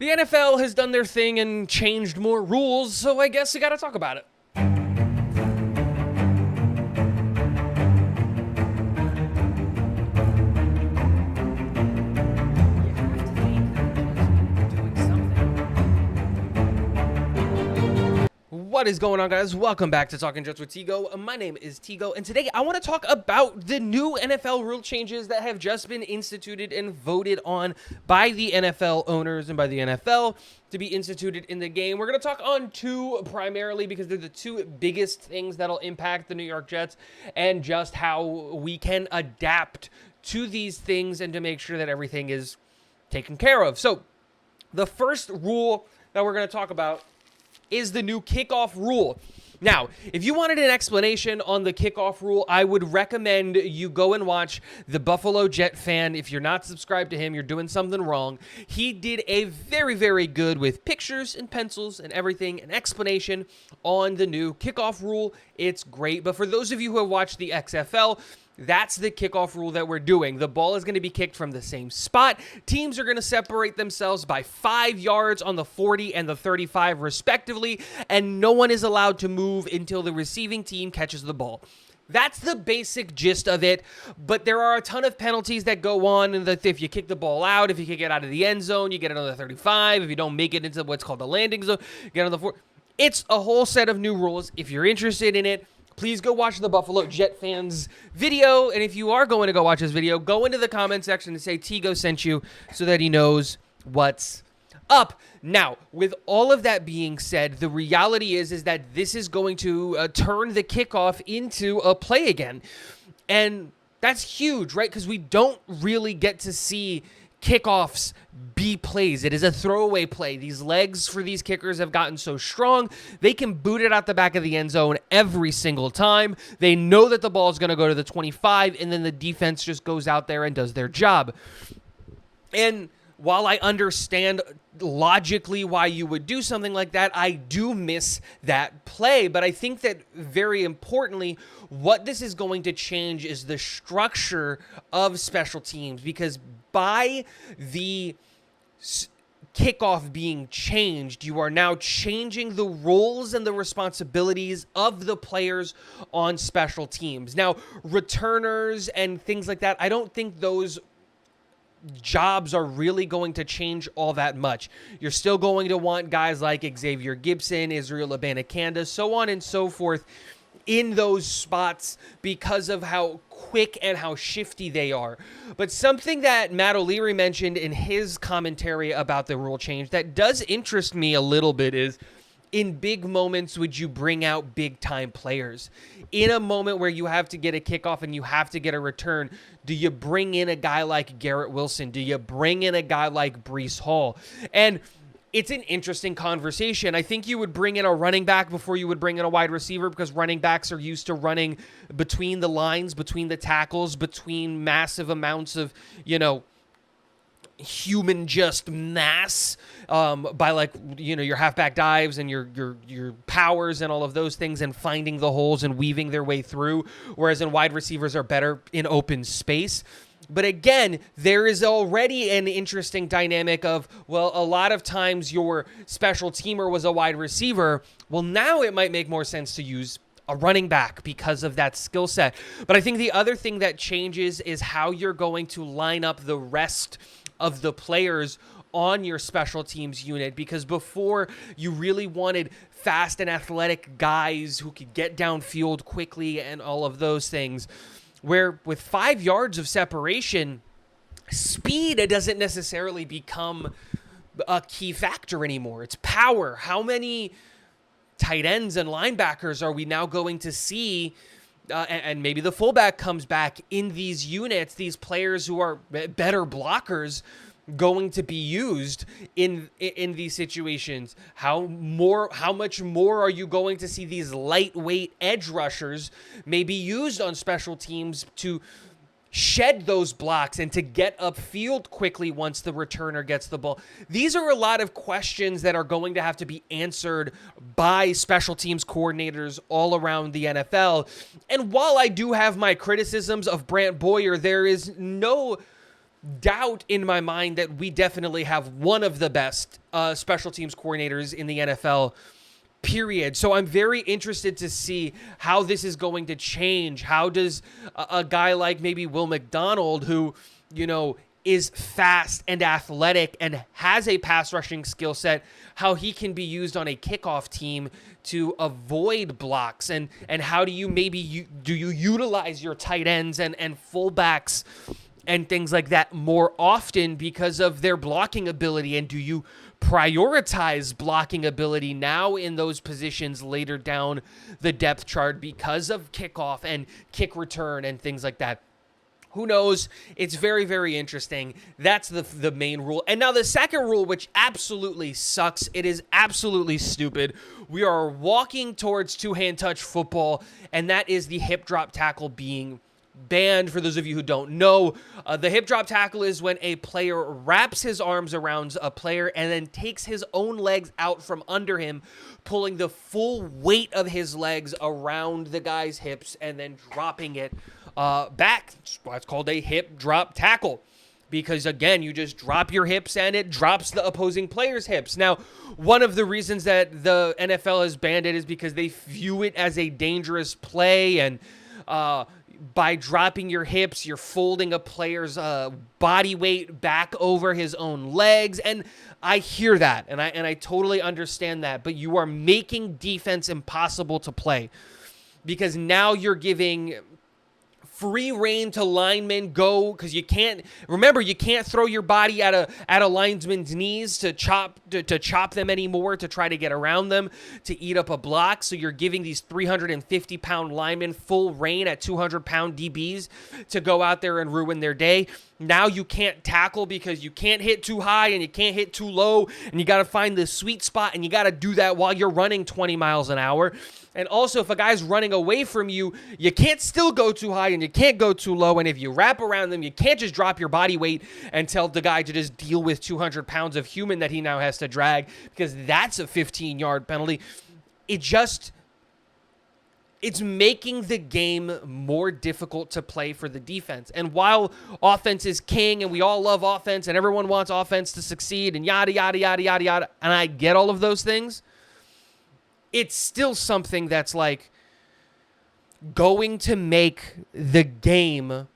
The NFL has done their thing and changed more rules, so I guess we gotta talk about it. What is going on, guys? Welcome back to Talking Jets with Tigo. My name is Tigo, and today I want to talk about the new NFL rule changes that have just been instituted and voted on by the NFL owners and by the NFL to be instituted in the game. We're going to talk on two primarily because they're the two biggest things that'll impact the New York Jets and just how we can adapt to these things and to make sure that everything is taken care of. So the first rule that we're going to talk about is the new kickoff rule. Now, if you wanted an explanation on the kickoff rule, I would recommend you go and watch the Buffalo Jet Fan. If you're not subscribed to him, you're doing something wrong. He did a very, very good with pictures and pencils and everything, an explanation on the new kickoff rule. It's great. But for those of you who have watched the XFL, that's the kickoff rule that we're doing. The ball is going to be kicked from the same spot. Teams are going to separate themselves by 5 yards on the 40 and the 35 respectively, and no one is allowed to move until the receiving team catches the ball. That's the basic gist of it, but there are a ton of penalties that go on. And if you kick the ball out, if you kick it out of the end zone, you get another 35. If you don't make it into what's called the landing zone, you get another 4. It's a whole set of new rules. If you're interested in it, please go watch the Buffalo Jet Fans video. And if you are going to go watch this video, go into the comment section and say Tigo sent you so that he knows what's up. Now, with all of that being said, the reality is that this is going to turn the kickoff into a play again. And that's huge, right? Because we don't really get to see kickoffs be plays. It is a throwaway play. These legs for these kickers have gotten so strong, they can boot it out the back of the end zone every single time. They know that the ball is going to go to the 25, and then the defense just goes out there and does their job. And while I understand logically why you would do something like that, I do miss that play. But I think that very importantly, what this is going to change is the structure of special teams, because by the kickoff being changed, you are now changing the roles and the responsibilities of the players on special teams. Now, returners and things like that, I don't think those jobs are really going to change all that much. You're still going to want guys like Xavier Gipson, Israel Abanikanda, so on and so forth in those spots because of how quick and how shifty they are. But something that Matt O'Leary mentioned in his commentary about the rule change that does interest me a little bit is, in big moments, would you bring out big-time players? In a moment where you have to get a kickoff and you have to get a return, do you bring in a guy like Garrett Wilson? Do you bring in a guy like Breece Hall? And it's an interesting conversation. I think you would bring in a running back before you would bring in a wide receiver, because running backs are used to running between the lines, between the tackles, between massive amounts of, human just mass by your halfback dives and your powers and all of those things, and finding the holes and weaving their way through, whereas in wide receivers are better in open space. But again, there is already an interesting dynamic of, well, a lot of times your special teamer was a wide receiver. Well, now it might make more sense to use a running back because of that skill set. But I think the other thing that changes is how you're going to line up the rest of the players on your special teams unit, because before you really wanted fast and athletic guys who could get downfield quickly and all of those things, where with 5 yards of separation, speed doesn't necessarily become a key factor anymore. It's power. How many tight ends and linebackers are we now going to see, and maybe the fullback comes back in these units, these players who are better blockers going to be used in these situations? How much more are you going to see these lightweight edge rushers maybe used on special teams to shed those blocks and to get upfield quickly once the returner gets the ball? These are a lot of questions that are going to have to be answered by special teams coordinators all around the NFL. And while I do have my criticisms of Brant Boyer, there is no doubt in my mind that we definitely have one of the best special teams coordinators in the NFL, period. So I'm very interested to see how this is going to change. How does a guy like maybe Will McDonald, who, is fast and athletic and has a pass rushing skill set, how he can be used on a kickoff team to avoid blocks, and how do you utilize your tight ends and fullbacks and things like that more often because of their blocking ability, and do you prioritize blocking ability now in those positions later down the depth chart because of kickoff and kick return and things like that? Who knows? It's very, very interesting. That's the main rule. And now the second rule, which absolutely sucks. It is absolutely stupid. We are walking towards two-hand touch football, and that is the hip drop tackle being banned. For those of you who don't know, the hip drop tackle is when a player wraps his arms around a player and then takes his own legs out from under him, pulling the full weight of his legs around the guy's hips and then dropping it back. It's called a hip drop tackle because, again, you just drop your hips and it drops the opposing player's hips. Now, one of the reasons that the NFL has banned it is because they view it as a dangerous play, and by dropping your hips, you're folding a player's body weight back over his own legs. And I hear that, and I totally understand that, but you are making defense impossible to play because now you're giving free reign to linemen go, because you can't throw your body at a linesman's knees to chop them anymore, to try to get around them, to eat up a block. So you're giving these 350-pound linemen full reign at 200-pound DBs to go out there and ruin their day. Now you can't tackle because you can't hit too high and you can't hit too low, and you got to find the sweet spot, and you got to do that while you're running 20 miles an hour. And also, if a guy's running away from you, you can't still go too high and you can't go too low. And if you wrap around them, you can't just drop your body weight and tell the guy to just deal with 200 pounds of human that he now has to drag, because that's a 15-yard penalty. It's making the game more difficult to play for the defense. And while offense is king and we all love offense and everyone wants offense to succeed and yada, yada, yada, yada, yada, and I get all of those things, it's still something that's like going to make the game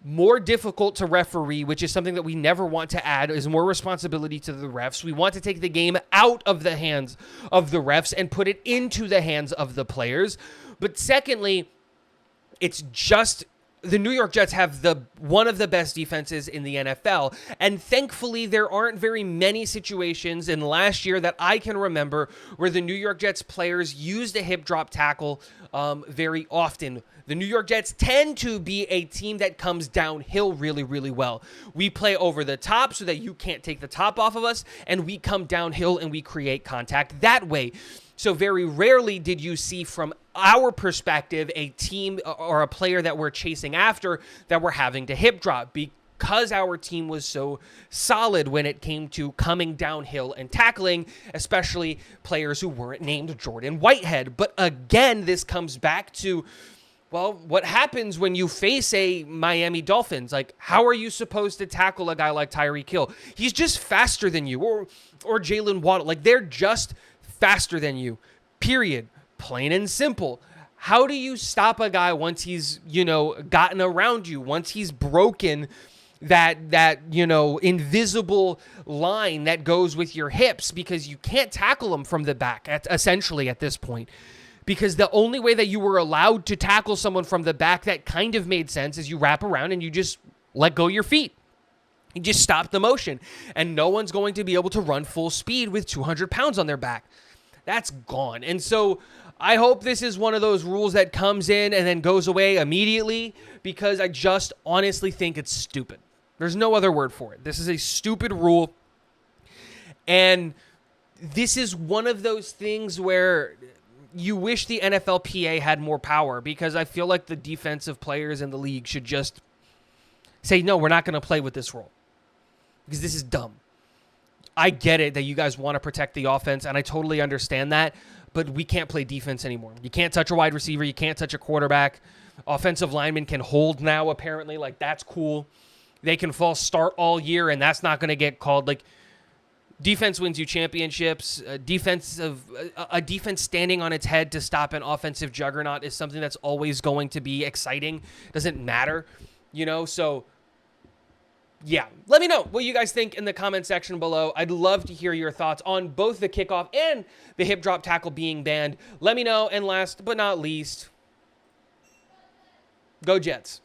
more difficult to referee, which is something that we never want to add, is more responsibility to the refs. We want to take the game out of the hands of the refs and put it into the hands of the players. But secondly, it's just the New York Jets have one of the best defenses in the NFL. And thankfully, there aren't very many situations in last year that I can remember where the New York Jets players used a hip drop tackle very often. The New York Jets tend to be a team that comes downhill really, really well. We play over the top so that you can't take the top off of us, and we come downhill and we create contact that way. So very rarely did you see, from our perspective, a team or a player that we're chasing after that we're having to hip drop, because our team was so solid when it came to coming downhill and tackling, especially players who weren't named Jordan Whitehead. But again, this comes back to, well, what happens when you face a Miami Dolphins? Like, how are you supposed to tackle a guy like Tyreek Hill? He's just faster than you, or Jalen Waddle. Like, they're just faster than you, period. Plain and simple. How do you stop a guy once he's, gotten around you, once he's broken that invisible line that goes with your hips, because you can't tackle him from the back essentially at this point? Because the only way that you were allowed to tackle someone from the back that kind of made sense is you wrap around and you just let go your feet. You just stop the motion, and no one's going to be able to run full speed with 200 pounds on their back. That's gone. And so I hope this is one of those rules that comes in and then goes away immediately, because I just honestly think it's stupid. There's no other word for it. This is a stupid rule. And this is one of those things where you wish the NFLPA had more power, because I feel like the defensive players in the league should just say, no, we're not going to play with this rule, because this is dumb. I get it that you guys want to protect the offense, and I totally understand that, but we can't play defense anymore. You can't touch a wide receiver. You can't touch a quarterback. Offensive linemen can hold now, apparently. Like, that's cool. they can false start all year, and that's not going to get called. Like, defense wins you championships. A defense standing on its head to stop an offensive juggernaut is something that's always going to be exciting. Doesn't matter, So, yeah, let me know what you guys think in the comment section below. I'd love to hear your thoughts on both the kickoff and the hip drop tackle being banned. Let me know. And last but not least, go Jets.